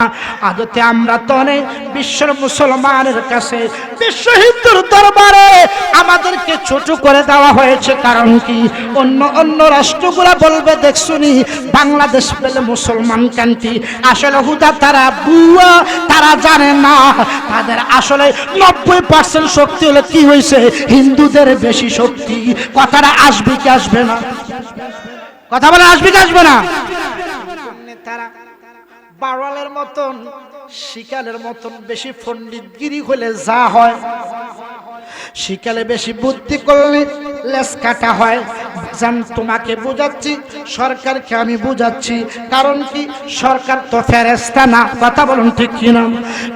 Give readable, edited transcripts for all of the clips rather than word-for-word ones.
আদতে আমরা তো অনেক বিশ্বের মুসলমানের কাছে বিশ্ব হিন্দুর দরবারে আমাদেরকে ছোট করে দেওয়া হয়েছে। কারণ কি, অন্য অন্য রাষ্ট্রগুলা বলবে দেখছুনি বাংলাদেশ পেলে মুসলমান কান্ট্রি। আসলে হুদা তারা বুয়া, তারা জানে না তাদের আসলে 90% শক্তি হলে কি হয়েছে, হিন্দুদের বেশি শক্তি। কথাটা আসবে কি আসবে না? কথা বলে আসবে কি আসবে না? তারা বাওয়ালের মতন শিকালের মতন বেশি পণ্ডিতগিরি হলে যা হয়, শিকালে বেশি বুদ্ধি করলে লেস কাটা হয়। জান তোমাকে বুঝাচ্ছি, সরকারকে আমি বুঝাচ্ছি। কারণ কি, সরকার তো ফেরেশতা না। কথা বলুন ঠিক কিনা?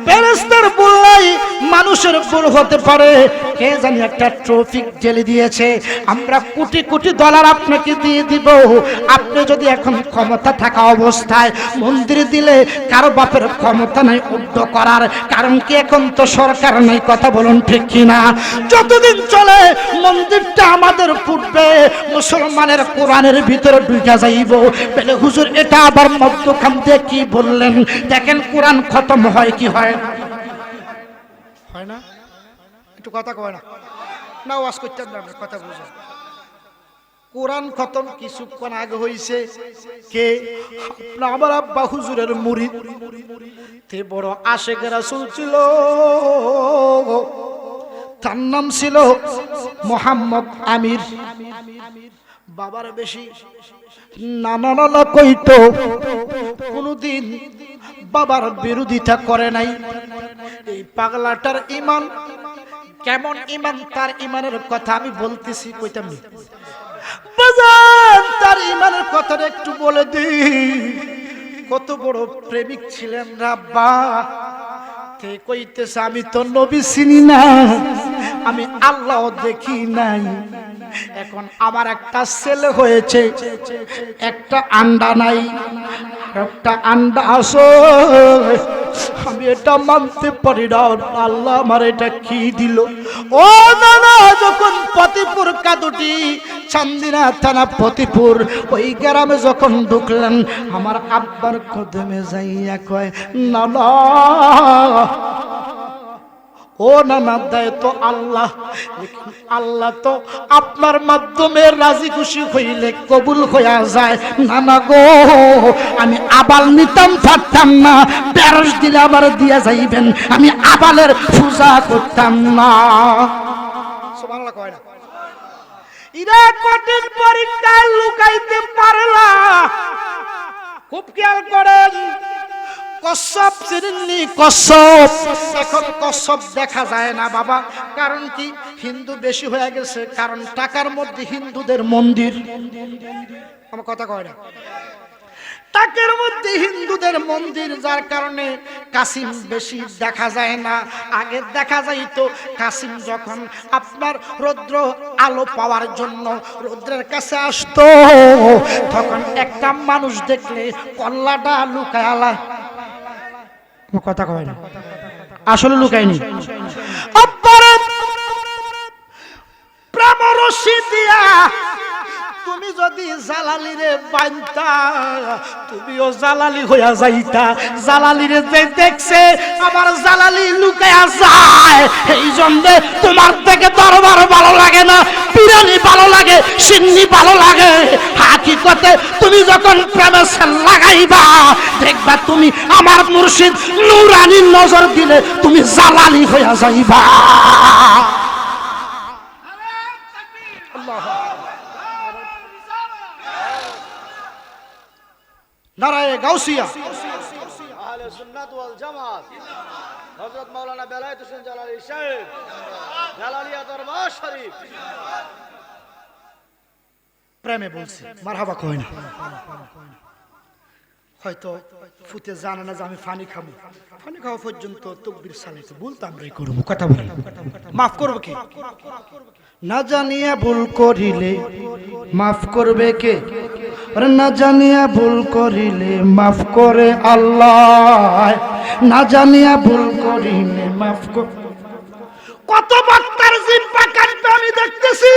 ফেরেশতার বললেই মানুষের ভুল হতে পারে। কে জানি একটা ট্রাফিক জেলে দিয়েছে, আমরা কোটি কোটি ডলার আপনাকে দিয়ে দিব। আপনি যদি এখন ক্ষমতা থাকা অবস্থায় মন্দির দিলে কারো বাপের ক্ষমতা নাই উদ্ধ করার। কারণ কি, এখন তো সরকার নেই। কথা বলুন ঠিক কিনা? যতদিন চলে মন্দিরটা আমাদের ফুটবে, মুসলমানের কোরআনের ভিতরে ঢুকে যাইব। বলে হুজুর এটা আবার মধ্যখান দিয়ে কি বললেন? দেখেন কোরআন খতম হয় কি হয়? হয় না? একটু কথা কয় না, না ওয়াজ করতেন না, কথা বুঝেন। কোরআন খতম কিছুক্ষণ আগে হইছে। কে? আমার আব্বা হুজুরের মুরিদ, তে বড় আশেক রাসূল ছিল। তার নাম ছিল মোহাম্মদ আমির। বাবার বেশি নানা নানা কইতো, কোনদিন বাবার বিরোধিতা করে নাই। এই পাগলাটার ঈমান কেমন ঈমান, তার ঈমানের কথা আমি বলতেছি, কইতাম না বাজান, তার ঈমানের কথাটা একটু বলে দিই। কত বড় প্রেমিক ছিলেন রাব্বা। তে কইতেছে আমি তো নবী চিনি না, আমি আল্লাহ দেখি নাই। এখন আমার একটা ছেলে হয়েছে, একটা আন্ডা নাই, একটা আন্ডা আছে। আমি এটা মানতে পারি না, আল্লাহ আমার এটা কি দিল? ও নানা, যখন ফতেপুর কাদুটি চান্দিনা থানা ফতেপুর ওই গ্রামে যখন ঢুকলেন, আমার আব্বার কদমে যাইয়া কয় নানা, ও নানা দেয় তো আল্লাহ, আল্লাহ তো আপনার মাধ্যমে রাজি খুশি হইলে কবুল হইয়া যায়। নানা গো, আমি আবাল নিতাম পারতাম না, বেরস দিলে আমার দিয়া যাইবেন, আমি আবালের পূজা করতাম না। সুবহানাল্লাহ কয় না? ইরা কঠিন পরীক্ষায় লুকাইতে পারলা। খুব খেয়াল করেন, কচ্ছপ চিনেননি? কচ্ছপ এখন কচ্ছপ দেখা যায় না বাবা। কারণ কি, হিন্দু বেশি হয়ে গেছে। কারণ টাকার মধ্যে হিন্দুদের মন্দির। আমার কথা কয় না? টাকার মধ্যে হিন্দুদের মন্দির, যার কারণে কাসিম বেশি দেখা যায় না। আগে দেখা যাইতো কাসিম যখন আপনার রৌদ্র আলো পাওয়ার জন্য রৌদ্রের কাছে আসতো, তখন একটা মানুষ দেখলে কল্লাটা লুকায়ালা। কথা কয় না? আসলে লুকায়নি। প্রেমরশি দিয়া তুমি যদি জালালিরে বানতা, তুমিও জালালি হইয়া যাইতা। জালালিরে যে দেখছে আমার জালালি লুকায়া যায়, এই জন্য তোমার থেকে দরবার ভালো লাগে না, বিরিয়ানি ভালো লাগে, সিন্নি ভালো লাগে। হাকিকতে তুমি যখন প্রেমে লাগাইবা, দেখবা তুমি আমার মুর্শিদ নূরানির নজর দিলে তুমি জালালি হইয়া যাইবা। নারায়ে গাউসিয়া, আহলে সুন্নাত ওয়াল জামাত, হযরত মাওলানা বেলায়েত হোসেন জালালী সাহেব, জালালিয়া দরবার শরীফ। প্রেমে বলছে মারহাবা কয় না। হয়তো ফুতে জানে না যে আমি পানি খাবো, পানি খাওয়া পর্যন্ত তাকবীর সালাতে বলতে আমরাই করব। কথা বলি, মাফ করবে কে? না জানিয়া ভুল করিলে মাফ করবে কে? আরে না জানিয়া ভুল করিলে মাফ করে আল্লাহ, না জানিয়া ভুল করিলে মাফ কর। কত বক্তার জিহ্বা কাটবে আমি দেখতেছি,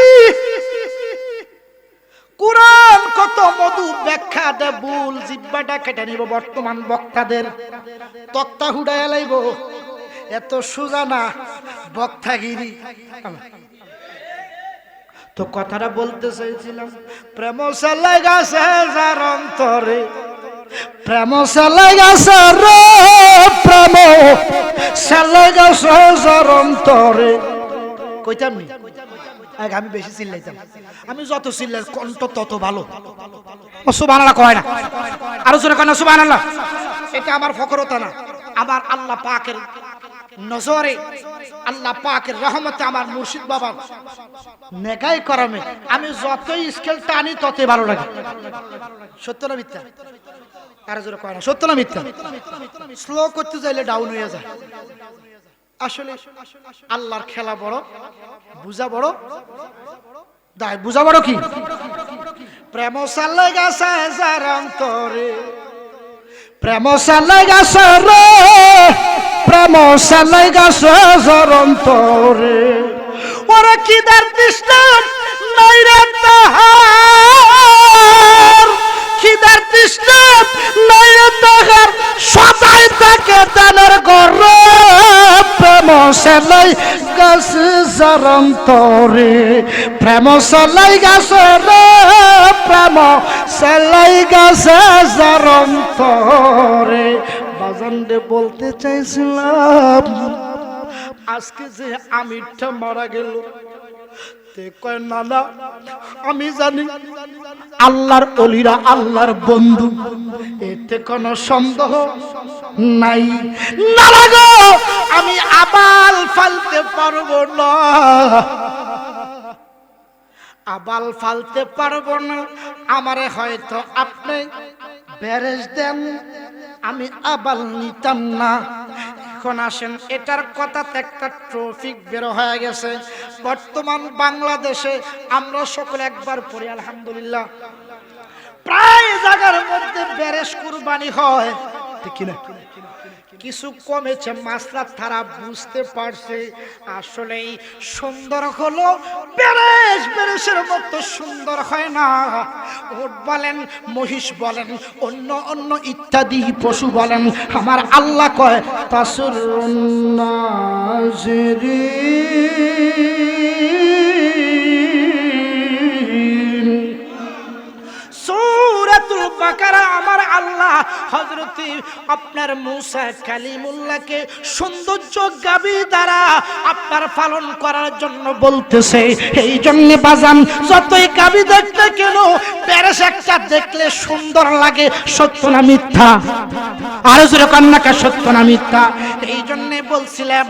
কুরআন কত মধু ব্যাখ্যা দে ভুল জিব্বাটা কেটে নিব বর্তমান বক্তাদের তক্তা হুডায় লাইব এত সোজা না বক্তাগিরি। তো কথাটা বলতে চাইছিলাম, প্রেম সে লাগাছে যার অন্তরে, প্রেম সে লাগাছে রে, প্রেম সে লাগাছে যার অন্তরে। কইতাম নি আমি বেশি চিল্লাইতাম, আমি যত চিল্লাই কণ্ঠ তত ভালো। সুবহানাল্লাহ কয় না, আরো জোরে কয় না সুবহানাল্লাহ। এটা আমার ফকরতা না, আমার আল্লাহ পাকের নজরে, আল্লাহ পাকের রহমতে, আমার মুর্শিদ বাবার নেকাই করমে আমি যতই স্কেল টানি ততই ভালো লাগে। সত্য না মিথ্যা? আরো জোরে কয় না সত্য না মিথ্যা? স্লো করতে চাইলে ডাউন হয়ে যায়। আসলে আল্লাহর খেলা বড়, বুঝা বড়, দায় বুঝা বড়। কি প্রেম সালে গেছে যার অন্তরে, প্রেম সালে গেছে রে, প্রেম সালে গেছে যার অন্তরে। ওরে কি দার তৃষ্ণা নাই রে তাহার, কি দার তৃষ্ণা নাই রে তাহার, সদাই তাকে দানের গর্রে। প্রেম সালাই গেছে যার অন্তরে, প্রেম সালাই গেছে রে, প্রেম সালাই গেছে যার অন্তরে। বাজানরে বলতে চাইছিলাম আজকে যে আমিরটা মারা গেল, তে কয় না না আমি জানি আল্লাহর ওলিরা আল্লাহর বন্ধু, এতে কোনো সন্দেহ নাই। না লাগো আমি আবাল ফালতে পারবো না, আবাল ফালতে পারবো না। আমারে হয়তো আপনি ব্যারেজ দেন, আমি আবাল নিতাম না। এখন আসেন এটার কথাতে একটা ট্রফিক বের হয়ে গেছে বর্তমান বাংলাদেশে। আমরা সকলে একবার পড়ি আলহামদুলিল্লাহ, প্রায় জায়গার মধ্যে ব্যারেজ কুরবানি হয়, ঠিক না? কিছু কমেছে, মাসলা তারা বুঝতে পারছে আসলে সুন্দর হলো ব্যারেজ, ব্যারেজের মতো সুন্দর হয় না। ওট বলেন, মহিষ বলেন, অন্য অন্য ইত্যাদি পশু বলেন, আমার আল্লাহ কয় তাসুরুন নাজিরিন। সূরাতুল বাকারা আমার আল্লাহ হযরত আপনার মুসা কালিমুল্লাহকে সৌন্দর্য গাবি দ্বারা আপনার পালন করার জন্য বলতেছে। এই জন্য বাজান যতই গাবি দেখতে কেন প্যারেস একটা দেখলে সুন্দর লাগে, সত্য না মিথ্যা? আর জোরে কন্যাকা সত্য না মিথ্যা? এই জন্য বলছিলাম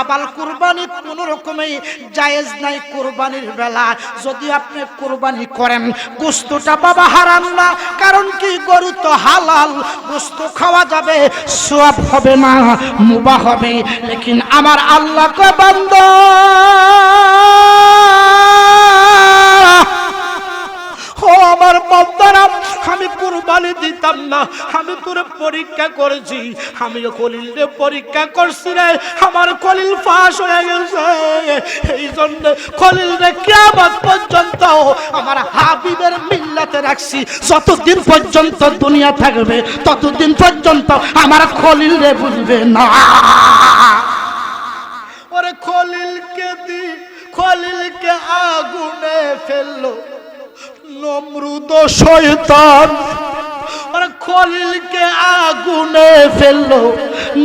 আবাল কুরবানি কোন রকমই জায়েজ নাই কুরবানির বেলা। যদি আপনি কুরবানি করেন গোশতটা বাবা হারাম না, কারণ কি গরু তো হালাল, গোশত খাওয়া যাবে, সওয়াব হবে না, মুবাহ হবে। লেকিন আমার আল্লাহ কয় বান্দা ও আমার বান্দারা, আমি কুরবানি দিতাম না, আমি তোরে পরীক্ষা করেছি, আমি খলিলরে পরীক্ষা করছি রে, আমার খলিল পাস হয়ে গেছে। এই জন্য খলিলরে কিয়ামত পর্যন্ত আমার হাবিবের মিল্লাতে রাখছি। যতদিন পর্যন্ত দুনিয়া থাকবে ততদিন পর্যন্ত আমার খলিলরে বুঝবে না। ওরে খলিলকে দি, খলিলকে আগুনে ফেললো নমরুদ শয়তান, আরে খলিলকে আগুনে ফেললো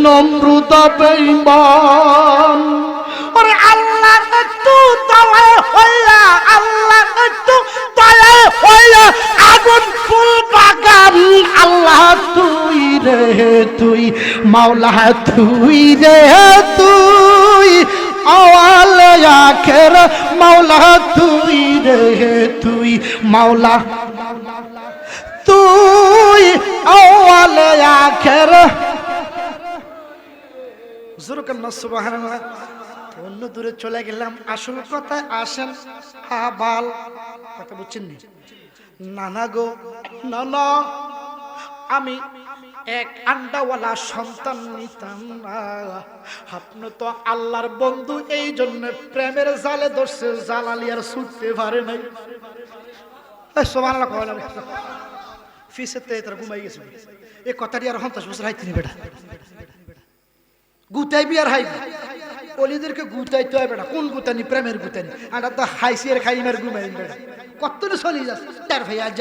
নমরুদ বেঈমান। আরে আল্লাহ একটু দয়া হইয়া, আল্লাহ একটু দয়া হইয়া আগুন ফুল বাগান। আল্লাহ তুই রে তুই, মাওলা তুই রে তুই, আওয়াল আখের মাওলা তুই রে তুই, মাওলা তুই আওয়াল আখের। জোরকান্না সুবহানাল্লাহ। অন্য দূরে চলে গেলাম, আসল কথায় আসেন। আবাল কথা বুঝছেন না? না গো না না, আমি এক আন্ডাওয়ালা সন্তান নিতাম না। আপনি তো আল্লাহর বন্ধু, এই জন্য প্রেমের জালে ধরছে, জালালি আর ছুটতে পারে নাই। সুবহানাল্লাহ কয় না ফিসেতে তার ঘুমাই গেছে এই কথাটি আর 50 বছর হাইতি নি বেটা গুতাই বিয়ার হাই অলিদেরকে গুতাইতে হয় বেটা কোন গুতানি প্রেমের গুতানি আর তো হাইসিয়ার খাইমার ঘুমাই বেটা কতদিন চলি যাস তার ভাই আজ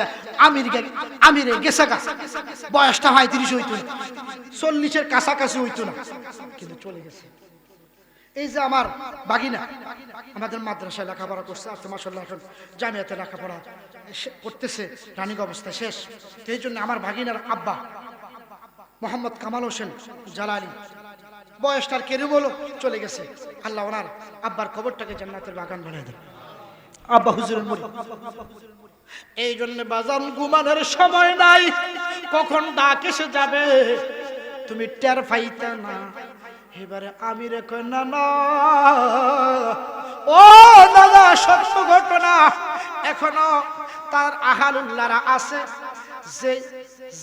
আমিরে গেছে গা বয়সটা 35 হইতো না 40-এর কাছাকাছি হইতো না কিন্তু চলে গেছে এই যে আমার বাগিনা আমাদের মাদ্রাসায় লেখাপড়া করছে আর মাশাআল্লাহ এখন জামিয়াতে লেখাপড়া করতেছে রানিং অবস্থা শেষ এই জন্য আমার বাগিনার আব্বা মোহাম্মদ কামাল হোসেন জালালি বয়সটার কেন বলো চলে গেছে আল্লাহ ওনার আব্বার কবরটাকে জান্নাতের বাগান বানিয়ে দেন আব্বা হুজুরের মুড়ি এই জন্য বাজান ঘুমানোর সময় নাই কখন ডাক এসে যাবে তুমি টের পাইতা না এবারে আমি রেখো না না ও দাদা সত্য ঘটনা এখনো তার আহালুল্লাহরা আছে যে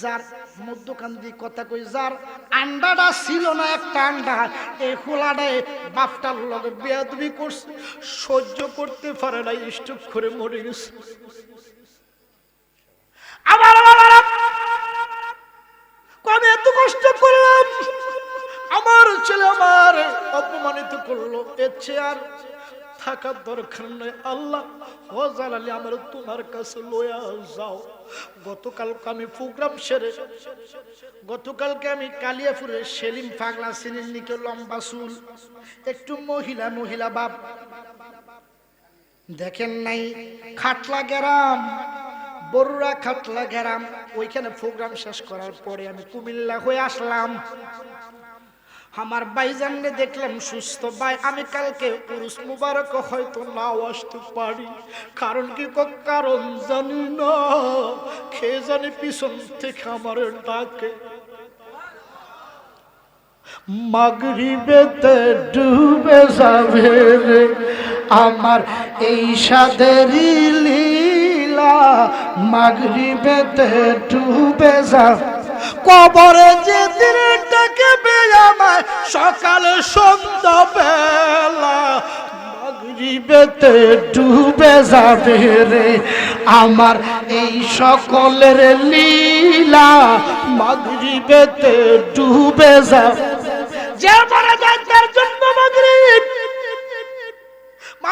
যার মধ্যকান্দি কথা কই যার আন্ডাটা ছিল না একটা আন্ডা এই খোলাটায় বাপটার লগে বেয়াদবি করছে সহ্য করতে পারে না স্ট্রোক করে মরে গেছে আমার আমি এত কষ্ট করলাম আমার ছেলে আমার অপমানিত করলো এর চেয়ে আর থাকার দরকার নেই আল্লাহ ও জালালি আমার তোমার কাছে লয়া যাও গতকালকে আমি প্রোগ্রাম সেরে গতকালকে আমি কালিয়াপুরে সেলিম পাগলা সিনির নিকে লম্বা চুল একটু মহিলা বাপ দেখেন নাই খাটলা গেরাম বড়ুরা খাটলা গেরাম ওইখানে প্রোগ্রাম শেষ করার পরে আমি কুমিল্লা হয়ে আসলাম আমার ভাইজানকে দেখলাম সুস্থ ভাই আমি কালকে পুরুষ মুবারক হয়তো নাও আসতে পারি কারণ কি কারণ জানি না খেয়ে জানি পিছন থেকে আমার ডাকে মাগরিবেতে ডুবে যাবে রে আমার এই সাদেরি লীলা মাগরিবেতে ডুবে যাবে কবরে যে দিনটাকে বেয়ামায় সকালে সন্ধ্যা বেলা মাগরিবেতে ডুবে যাবে রে আমার এই সকলের লীলা মাগরিবেতে ডুবে যাবে যে মরে যায় তার জন্য মাগরিব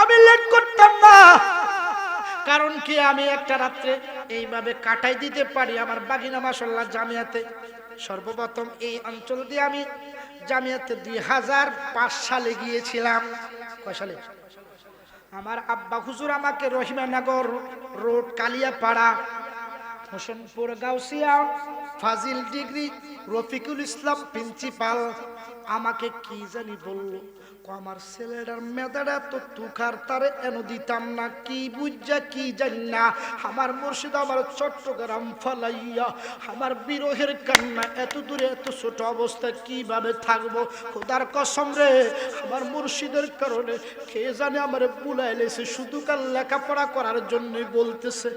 আমি লেট করতাম না কারণ কি আমি একটা রাত্রে এইভাবে কাটাই দিতে পারি আমার বাগিনা মাশাআল্লাহ জামিয়াতে সর্বপ্রথম এই অঞ্চল দিয়ে আমি জামিয়াতে 2005 সালে গিয়েছিলাম কয় সালে আমার আব্বা হুজুর আমাকে রহিমানগর রোড কালিয়াপাড়া হোসেনপুর গাউসিয়া ফাজিল ডিগ্রি রফিকুল ইসলাম প্রিন্সিপাল আমাকে কি জানি বলল আমার ছেলেটার মেধাটা তো তুখার তারে এনে দিতাম না কি বুঝা কি জানি না আমার মুর্শিদ আমার চট্টগ্রাম ফালাইয়া আমার বিরহের কান্না এত দূরে এত ছোট অবস্থায় কিভাবে থাকবো খোদার কসম রে আমার মুর্শিদের কারণে কে জানে আমার বুলাইলেছে শুধু কাল লেখাপড়া করার জন্যই বলতেছে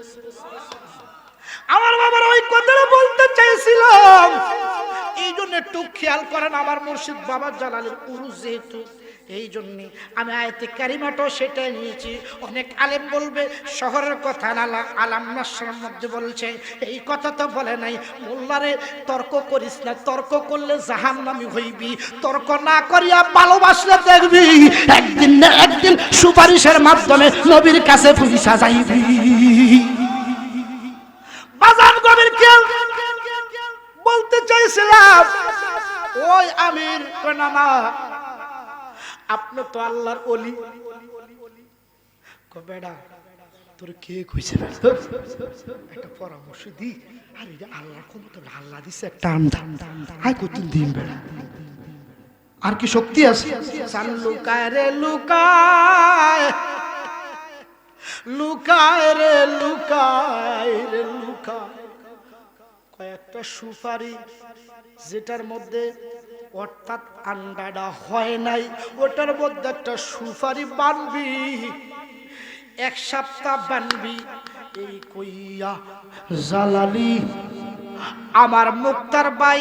আমার বাবার ওই কথাটা বলতে চাইছিলাম এই জন্য একটু খেয়াল করেন আমার মুর্শিদ বাবা জালালের উরুস যেহেতু এই জন্য আমি আয়াতে কারিমাটাও সেটাই নিয়েছি অনেক আলেম বলবে শহরের কথা না আলাম নাসের মধ্যে বলছে এই কথা তো বলে নাই মোল্লারে তর্ক করিস না তর্ক করলে জাহান্নামী হইবি তর্ক না করিয়া ভালোবাসলে দেখবি একদিন না একদিন সুপারিশের মাধ্যমে নবীর কাছে পৌঁছা যাইবি বাজান গভীর খেয়াল বলতে চাইছিলাম ওই আমির না আপনি তো আল্লাহর ওলি বেটা তোর কে কইছে একটা পরামর্শ দি আর এটা আল্লাহর ক্ষমতা আল্লাহ দিছে একটা আই কতদিন দিন বেটা আর কি শক্তি আছে সান লুকায় রে লুকায় লুকায় রে লুকায় রে লুকায় কয়েকটা সুপারি যেটার মধ্যে অর্থাৎ আন্ডাটা হয় নাই ওটার মধ্যে একটা সুপারি বানবি এক সপ্তাহ বানবি এই কইয়া জালালি আমার মুক্তার ভাই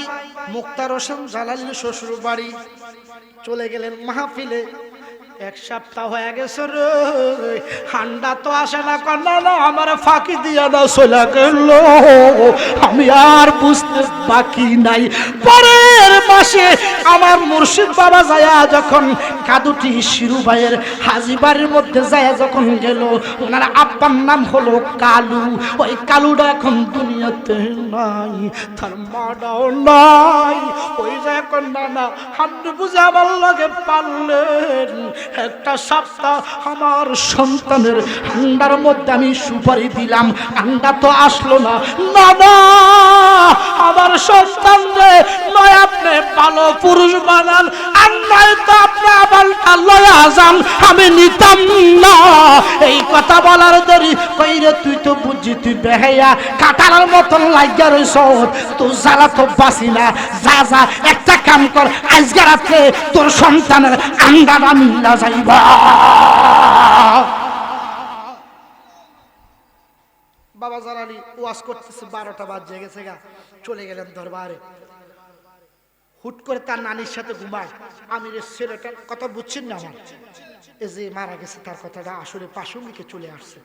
মুক্তার হোসেন জালালির শ্বশুর বাড়ি চলে গেলেন মাহফিলে এক সপ্তাহ হয়ে গেছে রে, ঠান্ডা তো আসে না, কন্যা না আমার ফাঁকি দিয়া না চলে গেল। আমি আর বুঝতে বাকি নাই। পরের মাসে আমার মুর্শিদ বাবা যায়া যখন কাদুটি শিরু ভাইয়ের হাজি বাড়ির মধ্যে যায়া যখন গেল, ওনার আব্বার নাম হলো কালু। ওই কালুটা এখন দুনিয়াতে নাই, তার মাটাও নাই। ওই যে এখন নানা আপনি বুঝে আমার লাগে পারলেন, একটা সপ্তাহ আমার সন্তানের আন্ডার মধ্যে আমি সুপারি দিলাম, আন্ডা তো আসলো না। নানা আমার সন্তান রে নয় আপনি ভালো পুরুষ বানান, আর নয় তো আপনি আবালটা লয়া যান, আমি নিতাম না। এই কথা বলার দেরি কইরে তুই তো বুঝি তুই বেহাইয়া কাটার মতন লাগিয়া রইছ, তো জ্বালা তো বাসি না। যা যা একটা কাম কর, আজকে রাত্রে তোর সন্তানের আন্ডাটা মিলা যাইবা। বাবা জালালি ওয়াজ করতেছে, 12টা বাজে গেছে গা, চলে গেলেন দরবারে। হুট করে তার নানির সাথে ঘুমায়। আমিরের ছেলেটার কথা বুঝছেন না, আমার এই যে মারা গেছে তার কথাটা আসলে পাশুমিকে চলে আসছে,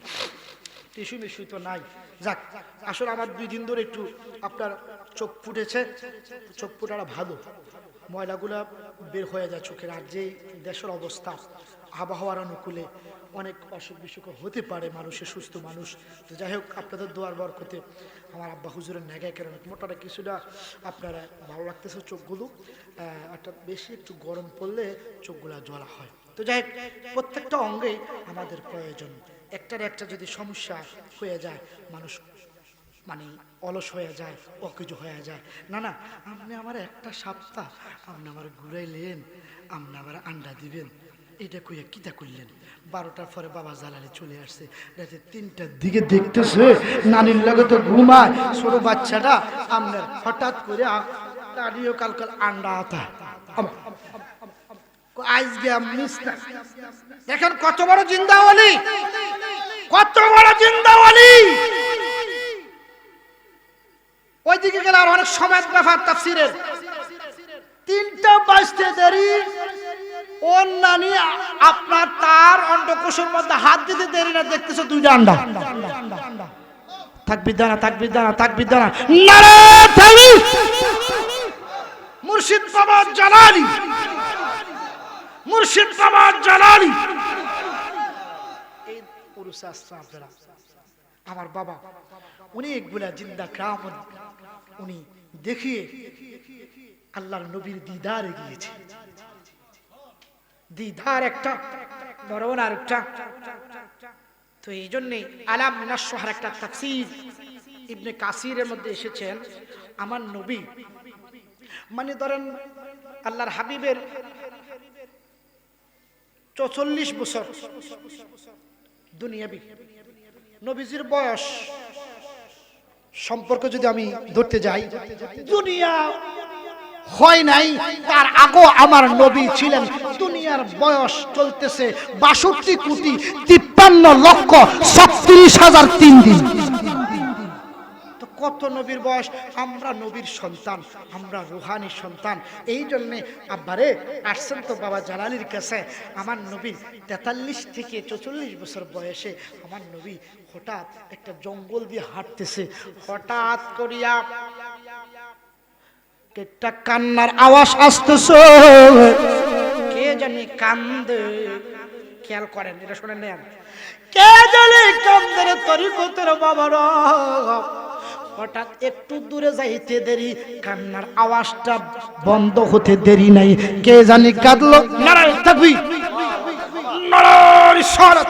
টিস্যু মিশুই তো নাই। যাক, আসলে আমার 2 দিন ধরে একটু আপনার চোখ ফুটেছে, চোখ ফুটাটা ভালো, ময়লাগুলা বের হয়ে যায় চোখের। আর যেই দেশের অবস্থা, আবহাওয়ার অনুকূলে অনেক অসুখ বিসুখ হতে পারে মানুষের, সুস্থ মানুষ। তো যাই হোক, আপনাদের দোয়ার বরকতে আমার আব্বা হুজুরের নেগায় কেন মোটাটা কিছুটা আপনারা ভালো লাগতেছে চোখগুলো। একটা বেশি একটু গরম পড়লে চোখগুলা জ্বলা হয়। তো যাই হোক, প্রত্যেকটা অঙ্গেই আমাদের প্রয়োজন। একটার একটা যদি সমস্যা হয়ে যায়, মানুষ মানে অলস হয়ে যায়, অকেজো হয়ে যায়। না না, আপনি আমার একটা সপ্তাহ আপনি আমার ঘুরাইলেন, আপনি আমার আন্ডা দিবেন, এটা কইয়া কিতা করলেন। 12টার পরে বাবা জালালি চলে আসছে, রাতে 3টার দিকে দেখতেছে নানির লাগে তো ঘুমায় ছোট বাচ্চাটা, আপনার হঠাৎ করে দাঁড়িয়ে কাল কাল আন্ডা আতা আজকে দেখেন কত বড় জিন্দাওয়ালি, কত বড় জিন্দাওয়ালি। ওইদিকে গেলে আর অনেক সময়ের ব্যাপার তাফসীরের। 3টা বাজতে দেরি, ওর নানি আপনার তার অন্ডকোষের মধ্যে হাত দিতে দেরি না, দেখতেছে 2টা আন্ডা। তাকবীর দানা, তাকবীর দানা, তাকবীর দানা, নারে তাকবীর। মুর্শিদ বাবা জালালি, মুর্শিদ বাবা জালালি। এই পুরুষ আসছে আপনারা, আমার বাবা অনেকগুলা জিন্দা কারামত উনি দেখিয়ে আল্লাহর নবীর দিদারে গিয়েছে। দিদার একটা, মরণ আর একটা। তো এই জন্যে আলাম নাশরাহর একটা তাফসীর ইবনে কাসিরের মধ্যে এসেছেন, আমার নবী মানে ধরেন আল্লাহর হাবিবের 44 বছর দুনিয়াবি নবীজির বয়স সম্পর্কে যদি আমি ধরতে যাই, দুনিয়া হয় নাই তার আগেও আমার নবী ছিলেন। দুনিয়ার বয়স চলতেছে 62,53,36,003 দিন। তো কত নবীর বয়স? আমরা নবীর সন্তান, আমরা রুহানি সন্তান। এই জন্যে আব্বারে আসছেন তো বাবা জালালির কাছে। আমার নবী 43 থেকে 44 বছর বয়সে আমার নবী হঠাৎ একটা জঙ্গল দিয়ে হাঁটতেছে, হঠাৎ করিয়া একটা কান্নার আওয়াজ আসতেছে, কে জানি কান্দে। খেয়াল করেন, এটা শুনে নেন, কে জানি কান্দে তরিকতের বাবারা। হঠাৎ একটু দূরে যাইতে দেরি, কান্নার আওয়াজটা বন্ধ হতে দেরি নাই, কে জানি কাঁদলো। নারায়ণ তাকবীর, নারায়ণ ইশারাত।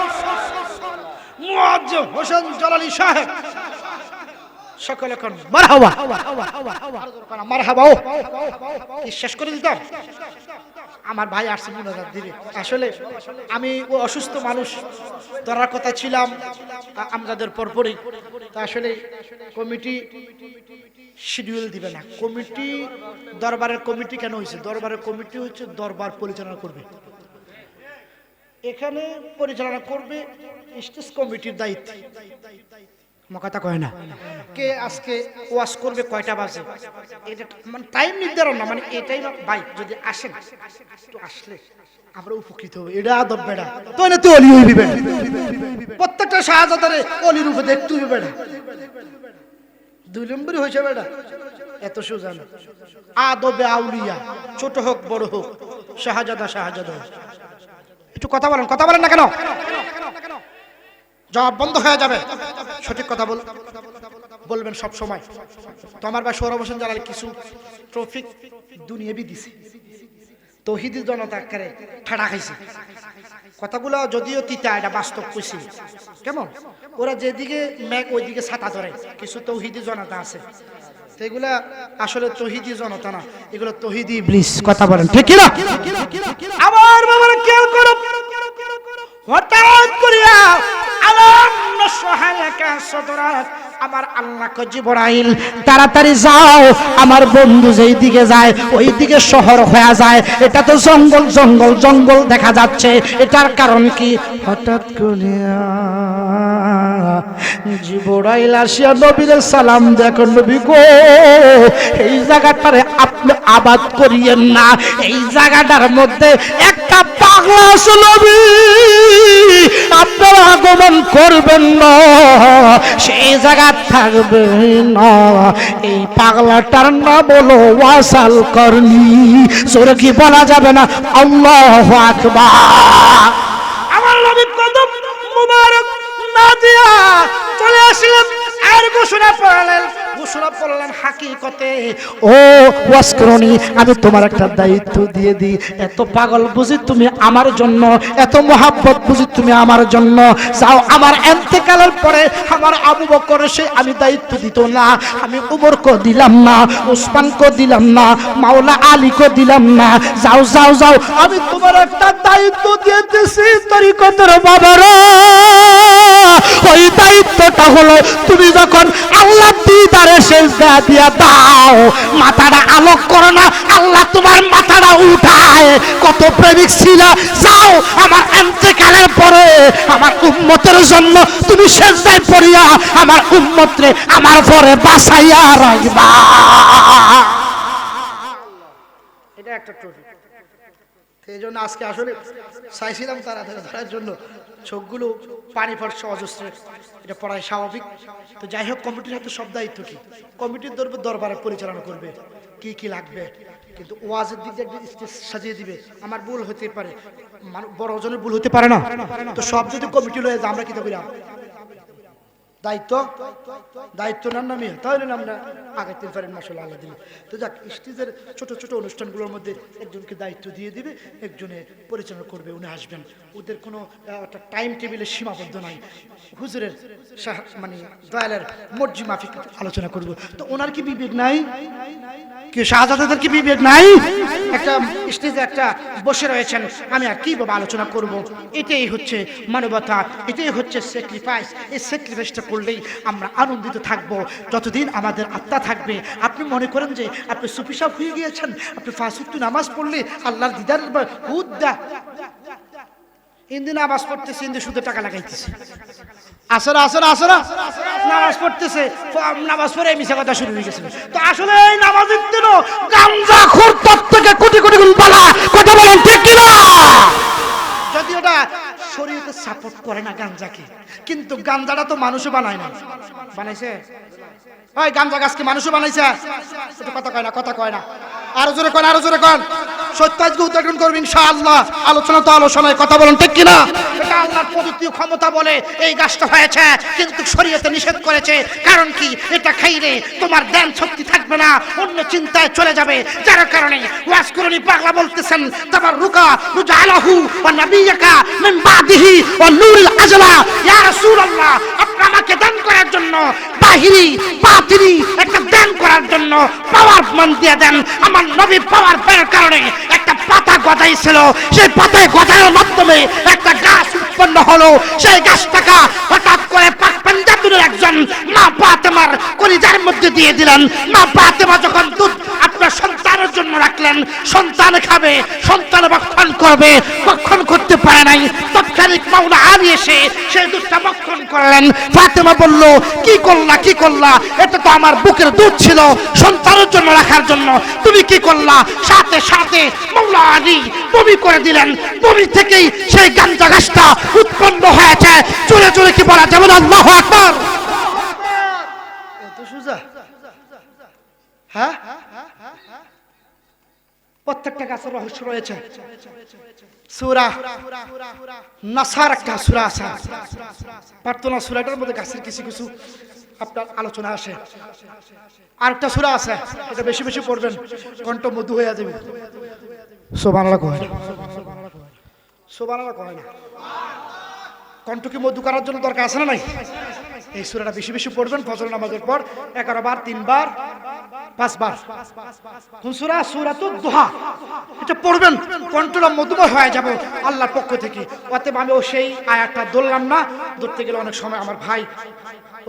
মুয়াজ্জিম হোসেন জালালি সাহেব সকলে কোন মারহাবা, মারহাবা। কি শেষ করে দিতাম, আমার ভাই আসছে মুনাজাত দিবে। আসলে আমি ও অসুস্থ মানুষ, ধরার কথা ছিলাম আমজাদের পরপরই। তা আসলে কমিটি শিডিউল দিবে না। কমিটি দরবারের কমিটি কেন হয়েছে? দরবারের কমিটি হচ্ছে দরবার পরিচালনা করবে, এখানে পরিচালনা করবে স্টেজ কমিটির দায়িত্ব। কথা কয় না। কে আজকে ওয়াজ করবে কয়টা বাজে এটা মানে টাইম নির্ধারণ না, মানে এটাই না ভাই, যদি আসেন একটু আসলে আমরা উপকৃত হব। এটা আদব বেড়া তো না, তুই অলি হইবি বেড়া, প্রত্যেকটা শাহজাদারে অলির উপরে দেখতে হইবে বেড়া, 2 নম্বরই হয়েছে বেড়া, এত সোজা না। আদবে আউলিয়া, ছোট হোক বড় হোক, শাহজাদা শাহজাদা। একটু কথা বলেন না কেন? জবাব বন্ধ হয়ে যাবে। সঠিক কথা বলবেন সব সময়। তো আমার ভাই সৌরভ হোসেন জালাল কিছু ট্রফিক দুনিয়াবি দিছে, তৌহিদি জনতা করে ঠাড়া খাইছে। কথাগুলো যদিও তিতা, এটা বাস্তব কইছি। কেমন ওরা যেদিকে মেঘ ওইদিকে ছাতা ধরে, কিছু তৌহিদি জনতা আছে, এগুলা আসলে তৌহিদি জনতা না, এগুলো তৌহিদি ইবলিস। কথা বলেন ঠিক কি না? আমার বাবারা খেয়াল করো, হঠাৎ করিয়া আলাম নসহায়াকা সদরাত, আমার আল্লাহ কে জিবরাইল তাড়াতাড়ি যাও, আমার বন্ধু যেই দিকে যায় ওই দিকে শহর হয়ে যায়, এটা তো জঙ্গল জঙ্গল জঙ্গল দেখা যাচ্ছে, এটার কারণ কি? হঠাৎ করিয়া জিবরাইল আসিয়া নবীর সালাম দেখুন, নবী গো এই জায়গাটারে আপনি আবাদ করিয়েন না, এই জায়গাটার মধ্যে একটা পাগলা আছে নবী, আপনারা আগমন করবেন না, সেই জায়গা থাকবে না, এই পাগলাটার নাম বলো ওয়াসাল করনি। জোরে কি বলা যাবে না? আল্লাহু আকবার। আমার নবী কদম মুবারক না দিয়া চলে আসলেন, আর ঘোষণা পড়লেন হাকিকতে, ও ওয়াসকরণী আমি তোমার একটা দায়িত্ব দিয়ে দিই, এত পাগল বুঝি তুমি আমার জন্য, এত মোহাব্বত বুঝি তুমি আমার জন্য, যাও আমার ইন্তেকালের পরে আমার আবু বকর সে আমি দায়িত্ব দিত না, আমি উমরকে দিলাম না, উসমানকে দিলাম না, মাওলা আলীকে দিলাম না, যাও যাও যাও আমি তোমার একটা দায়িত্ব দিয়েছি তরিকতের বাবারা, ওই দায়িত্বটা হলো তুমি যখন আল্লাহ দিদারে সেজদা দিয়া দাও, মাথাটা আলোক করো না, আল্লাহ তোমার মাথাটা উঠায়। কত প্রেমিক ছিল, যাও আমার ইন্তেকালের পরে আমার উম্মতের জন্য তুমি সেজদায় পড়িয়া আমার উম্মতরে আমার পরে বাঁচাইয়া রাখবা। এটা একটা ট্রফি। এই জন্য আজকে আসলে চাইছিলাম তাড়াতাড়ি ধরার জন্য, চোখগুলো পানি পড়ছে অজস্র, এটা পড়াই স্বাভাবিক। তো যাই হোক, কমিটির হাতে সব দায়িত্ব কি, কমিটির দরবারে পরিচালনা করবে, কি কি লাগবে, কিন্তু ওয়াজের দিক দিয়ে স্টেজ সাজিয়ে দিবে। আমার ভুল হতে পারে, বড় ওজনের ভুল হতে পারে না, তো সব যদি কমিটি লয়ে যায় আমরা কি করি? দায়িত্ব নেন না মিয়া, তাহলে আমরা আগের দিন পারেন মাসাল আল্লাহ দিবে। তো যাক, স্টেজের ছোট ছোট অনুষ্ঠানগুলোর মধ্যে একজনকে দায়িত্ব দিয়ে দিবে, একজনে পরিচালনা করবে, উনি আসবেন, ওদের কোনো একটা টাইম টেবিলের সীমাবদ্ধ নাই, হুজুরের মানে দয়ালের মর্জি মাফিক আলোচনা করব। তো ওনার কি বিবেক নাই? কি শাহজাদাদের কি বিবেক নাই? একটা স্টেজে একটা বসে রয়েছেন, আমি আর কি বাবা আলোচনা করব? এটাই হচ্ছে মানবতা, এটাই হচ্ছে স্যাক্রিফাইস। এই স্যাক্রিফাইসটা করলেই আমরা আনন্দিত থাকব যতদিন আমাদের আত্মা থাকবে। আপনি মনে করেন যে আপনি সুফি সাহেব হয়ে গিয়েছেন, আপনি 5 ওয়াক্ত নামাজ পড়লে আল্লাহর দিদার হুদ্দা হিন্দি নামাজ পড়তেছে, হিন্দি শুধু টাকা লাগাইতেছে, আসরা আসরা আসরা নামাজ পড়তেছে, নামাজ পড়ে মিশা কথা শুরু হয়ে গেছে। তো আসলে এই নামাজের দিন গাঞ্জাখোর তোর থেকে কোটি কোটি গুণ পালা, কথা বলেন ঠিক কি না? যদি ওটা শরীয়তে সাপোর্ট করে না গাঞ্জাকে, কিন্তু গাঞ্জাটা তো মানুষও বানায় না, বানাইছে ওই গাঞ্জা গাছকে মানুষও বানাইছে, এটা কথা কয় না, আরো জোরে কন, আরো জোরে কন। সত্যাজকে উদ্ঘাটন করবেন ইনশাআল্লাহ। আলোচনা তো আলোচনায়, কথা বলেন ঠিক কিনা? এটা আল্লাহর প্রযুক্তি ক্ষমতা বলে এই গাছটা হয়েছে, কিন্তু শরীয়তে নিষেধ করেছে। কারণ কি? এটা খাইলে তোমার জ্ঞান শক্তি থাকবে না, অন্য চিন্তায় চলে যাবে, যার কারণে ওয়াজ করনি পাগলা বলতেছেন তাবাররুকা রুজালাহু ওয়া নাবিয়্যাকা মিন বাদিহি ওয়া নূরুল আজলা। ইয়া রাসূলুল্লাহ, আপনি আমাকে দান করার জন্য বাহিরি বাতিনি একটা দান করার জন্য পাওয়ার মান দিয়ে দেন। আমার নবী পাওয়ার পাওয়ার কারণে একটা পাতা গজাইছিল, সেই পাতায় গজানোর মাধ্যমে একটা গাছ উৎপন্ন হলো, সেই গাছটাকে হঠাৎ করে পাক পাঞ্জাব আব্দুলের একজন মা ফাতেমার কলিজার মধ্যে দিয়ে দিলেন। মা ফাতেমা যখন দুধ আপনার সন্তানের জন্য রাখলেন, সন্তান খাবে, সন্তান ভক্ষণ করবে, ভক্ষণ করতে পারে নাই, তৎকালীন মাওলা আলী এসে সেই দুধটা ভক্ষণ করলেন। ফাতেমা বলল, কি করলা, কি করলা? এটা তো আমার বুকের দুধ ছিল সন্তানের জন্য রাখার জন্য, তুমি কি করলা? সাথে সাথে মাওলা আলী বমি করে দিলেন। বমি থেকেই সেই গাঞ্জা গাছটা উৎপন্ন হয়েছে। জোরে জোরে কি বলা যাবে? আল্লাহু আকবার। এত সোজা? হ্যাঁ, প্রত্যেকটা গাছের রহস্য রয়েছে। সূরা নাসার একটা সূরা আছে, প্রার্থনা সূরাটার মধ্যে গাছের কিছু কিছু আপনার আলোচনা আসে। আরেকটা সূরা আছে, এটা বেশি বেশি পড়বেন, কণ্ঠ মধু হয়ে যাবে। সুবহানাল্লাহ কয় না, সুবহানাল্লাহ কয় না। কণ্ঠ কি মধু করার জন্য দরকার আছে না নাই? এই সূরাটা বেশি বেশি পড়বেন ফজর নামাজের পর 11 বার, 3 বার, 5 বার। কোন সূরা? সূরাতুদ দুহা। এটা পড়বেন, কণ্ঠটা মধুময় হয়ে যাবে আল্লাহর পক্ষ থেকে। অতএব আমিও সেই আয়াতটা ধরলাম না, ধরতে গেলে অনেক সময় আমার ভাই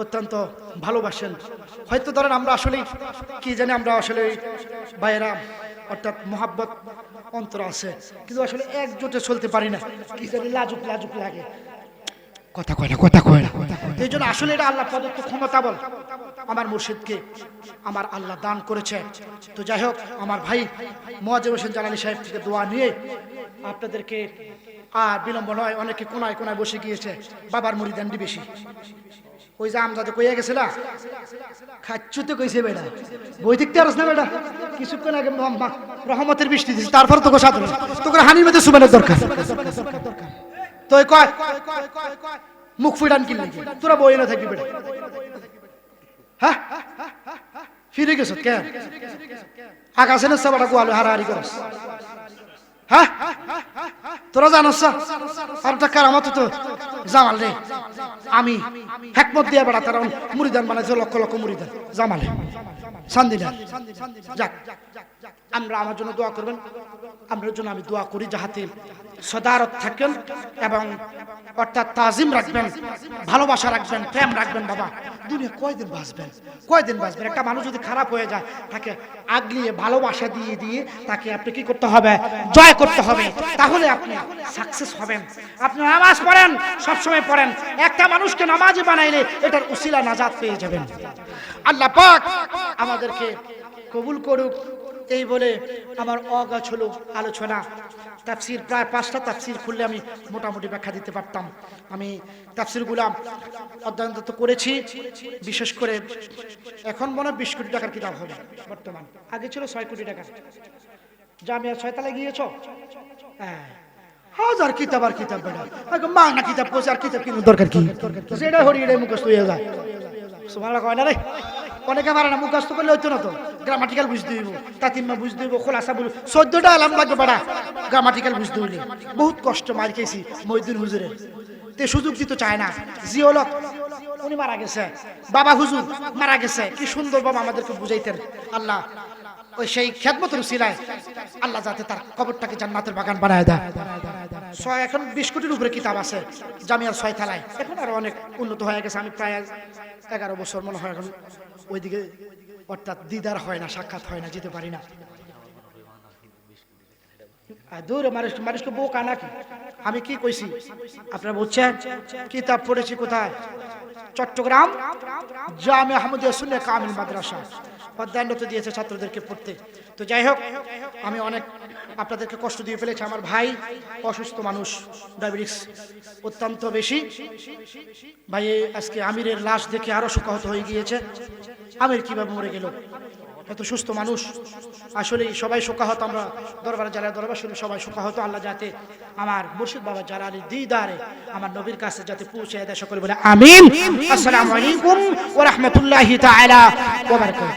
অত্যন্ত ভালোবাসেন। হয়তো ধরেন আমরা আসলে কি জানি, আমরা আসলে ভাইয়েরা অর্থাৎ মোহাব্বত অন্তর আছে, কিন্তু আসলে একজোটে চলতে পারি না, কি জানি লাজুক লাজুক লাগে, কথা কয় না, কথা কয় না। এই জন্য আসলে এটা আল্লাহ প্রদত্ত ক্ষমতা বল আমার মুর্শিদকে আমার আল্লাহ দান করেছে। তো যাই হোক, আমার ভাই মুয়াজ্জেম হোসেন জালালী সাহেব থেকে দোয়া নিয়ে আপনাদেরকে আর বিলম্ব নয়, অনেকে কোনায় কোনায় বসে গিয়েছে, বাবার মুরিদান্ডি বেশি। ওই যে আমজাদে কইয়া গেছে না, খাচ্ছুতে কইছে বেটা, বই দেখতে পারছ না বেটা, কিছুক্ষণ আগে রহমতের বৃষ্টি দিচ্ছে, তারপর তোকে সাথে তোকে হানির মধ্যে সুবানের দরকার। তো কয় মুখ ফুটান কিনলে তোরা বই না থাকবি বেটা। হ্যাঁ, ফিরে গেছ কেন? আকাশে না সবাটা গোয়ালো হারাহারি করস। হ্যাঁ, তোরা জানোস আর কারামত তো জামাল রে, আমি হেকমত দিয়ে বেড়া তারা মুরিদান বানাইছে, লক্ষ লক্ষ মুরিদান জামালে সান্দিনা। যাক, আমরা আমার জন্য দোয়া করবেন, আপনার জন্য আমি দোয়া করি, যাহাতে সদারত থাকেন এবং অর্থাৎ তাজিম রাখবেন, ভালোবাসা রাখবেন, প্রেম রাখবেন। বাবা, দুনিয়া কয়দিন বাঁচবেন, কয়দিন বাঁচবেন? একটা মানুষ যদি খারাপ হয়ে যায়, তাকে আগলিয়ে ভালোবাসা দিয়ে দিয়ে তাকে আপনি কি করতে হবে? জয় করতে হবে, তাহলে আপনি সাকসেস হবেন। আপনি নামাজ পড়েন, সবসময় পড়েন, একটা মানুষকে নামাজি বানাইলে এটার উসিলা নাজাত পেয়ে যাবেন। আল্লাহ পাক আমাদেরকে কবুল করুক। এই বলে আমার অগাছ হলো আলোচনা। তাফসির প্রায় 5টা তাফসির খুললে আমি মোটামুটি ব্যাখ্যা দিতে পারতাম। আমি তাফসিরগুলো অধ্যয়ন তো করেছি, বিশেষ করে এখন মনে হয় 20 কোটি টাকার কিতাব হবে বর্তমান, আগে ছিল 6 কোটি টাকা। জামিয়া 6 তলায় গিয়েছ, হ্যাঁ, হাজার কিতাব আর কিতাব বেড়া, মা না কিতাব পড়ছে আর কিতাব কিনে দরকার কি? সেটা হরি এটাই মুখস্থ হয়ে যায়। সুবহানাল্লাহ কয় না রে? অনেকে মারে না, মুখস্থ করলে হইতো না তো, গ্রামাটিক্যাল বুঝতে হইব, তাতিম্মা বুঝতে হইব, খোলাসা বলব, 14টা আলাম লাগবে বেড়া গ্রামাটিক্যাল বুঝতে হইলে। বহুত কষ্ট মার খেয়েছি মহিউদ্দিন হুজুরের, তে সুযোগ দিতে চায় না। জিওলক উনি মারা গেছে, বাবা হুজুর মারা গেছে, কি সুন্দর বাবা আমাদেরকে বুঝাইতেন। আল্লাহ ওই সেই খেদমতের উসিলায় আল্লাহ যাতে তার কবরটাকে জান্নাতের বাগান বানায় দেয়। এখন 20 কোটির উপরে কিতাব আছে জামিয়ার 6 তলায়, এখন আরো অনেক উন্নত হয়ে গেছে। আমি প্রায় 11 বছর মনে হয় এখন ওইদিকে অর্থাৎ দিদার হয় না, সাক্ষাৎ হয় না, যেতে পারি না। দূর মানুষকে বোকা নাকি? আমি কি কইছি আপনারা বুঝছেন? কিতাব পড়েছি কোথায়? চট্টগ্রাম জামিয়া আহমদিয়া সুন্নাহ কামিল মাদ্রাসা, অধ্যয়নরত দিয়েছে ছাত্রদেরকে পড়তে। তো যাই হোক, আমি অনেক আপনাদেরকে কষ্ট দিয়ে ফেলেছি। আমার ভাই অসুস্থ মানুষ, ডায়াবেটিস অত্যন্ত বেশি। ভাই আজকে আমিরের লাশ দেখে আরো শোকাহত হয়ে গিয়েছে। আমির কিভাবে মরে গেল? এত সুস্থ মানুষ, আসলে সবাই শোকাহত। আমরা দরবারে যারা দরবার শুনে সবাই শোকাহত। আল্লাহ যাতে আমার মুর্শিদ বাবা জালালী দিদারে আমার নবীর কাছে যাতে পৌঁছে দেয়, সকলে বলে আমিন। আসসালামু আলাইকুম ওয়া রাহমাতুল্লাহি তাআলা ওয়া বারাকাতুহু।